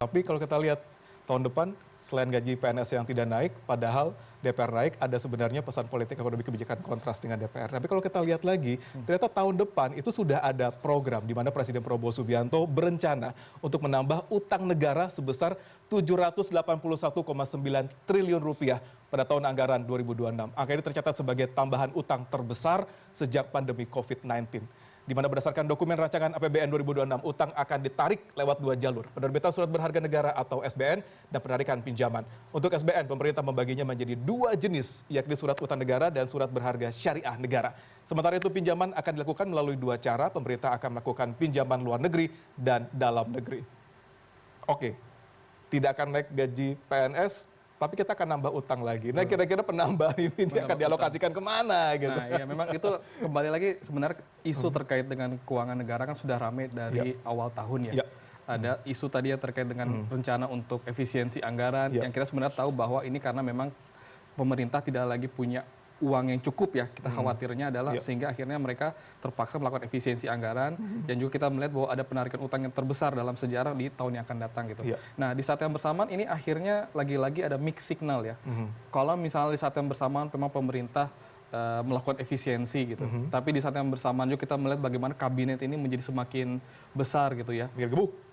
Tapi kalau kita lihat tahun depan, selain gaji PNS yang tidak naik, padahal DPR naik, ada sebenarnya pesan politik ekonomi kebijakan kontras dengan DPR. Tapi kalau kita lihat lagi, ternyata tahun depan itu sudah ada program di mana Presiden Prabowo Subianto berencana untuk menambah utang negara sebesar 781,9 triliun rupiah pada tahun anggaran 2026. Angka ini tercatat sebagai tambahan utang terbesar sejak pandemi COVID-19. Di mana berdasarkan dokumen rancangan APBN 2026, utang akan ditarik lewat dua jalur, penerbitan surat berharga negara atau SBN dan penarikan pinjaman. Untuk SBN, pemerintah membaginya menjadi dua jenis, yakni surat utang negara dan surat berharga syariah negara. Sementara itu pinjaman akan dilakukan melalui dua cara, pemerintah akan melakukan pinjaman luar negeri dan dalam negeri. Oke, tidak akan naik gaji PNS, tapi kita akan nambah utang lagi. Nah, kira-kira penambahan ini akan dialokasikan kemana gitu? Nah, ya memang itu kembali lagi sebenarnya isu terkait dengan keuangan negara kan sudah ramai dari awal tahun ya. Ada isu tadi yang terkait dengan rencana untuk efisiensi anggaran yang kita sebenarnya tahu bahwa ini karena memang pemerintah tidak lagi punya uang yang cukup ya, kita khawatirnya adalah sehingga akhirnya mereka terpaksa melakukan efisiensi anggaran dan juga kita melihat bahwa ada penarikan utang yang terbesar dalam sejarah di tahun yang akan datang gitu. Nah, di saat yang bersamaan ini akhirnya lagi-lagi ada mixed signal ya. Kalau misalnya di saat yang bersamaan memang pemerintah melakukan efisiensi gitu, tapi di saat yang bersamaan juga kita melihat bagaimana kabinet ini menjadi semakin besar gitu ya.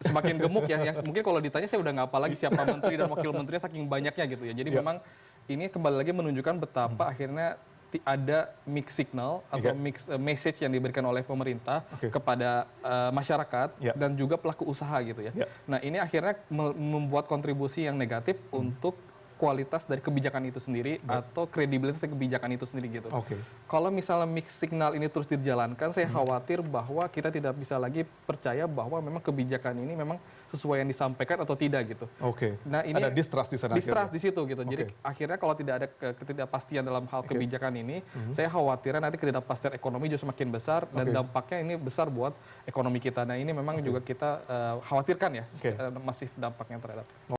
Semakin gemuk ya. Yang mungkin kalau ditanya saya udah nggak apa lagi siapa menteri dan wakil menterinya saking banyaknya gitu ya. Jadi memang ini kembali lagi menunjukkan betapa akhirnya ada mixed signal atau mixed message yang diberikan oleh pemerintah kepada masyarakat dan juga pelaku usaha gitu ya. Nah, ini akhirnya membuat kontribusi yang negatif untuk kualitas dari kebijakan itu sendiri atau kredibilitas dari kebijakan itu sendiri gitu. Kalau misalnya mixed signal ini terus dijalankan, saya khawatir bahwa kita tidak bisa lagi percaya bahwa memang kebijakan ini memang sesuai yang disampaikan atau tidak gitu. Nah, ini ada distrust di sana. Distrust di situ gitu. Jadi akhirnya kalau tidak ada ketidakpastian dalam hal kebijakan ini, saya khawatirnya nanti ketidakpastian ekonomi justru semakin besar dan dampaknya ini besar buat ekonomi kita. Nah, ini memang juga kita khawatirkan ya masif dampaknya terhadap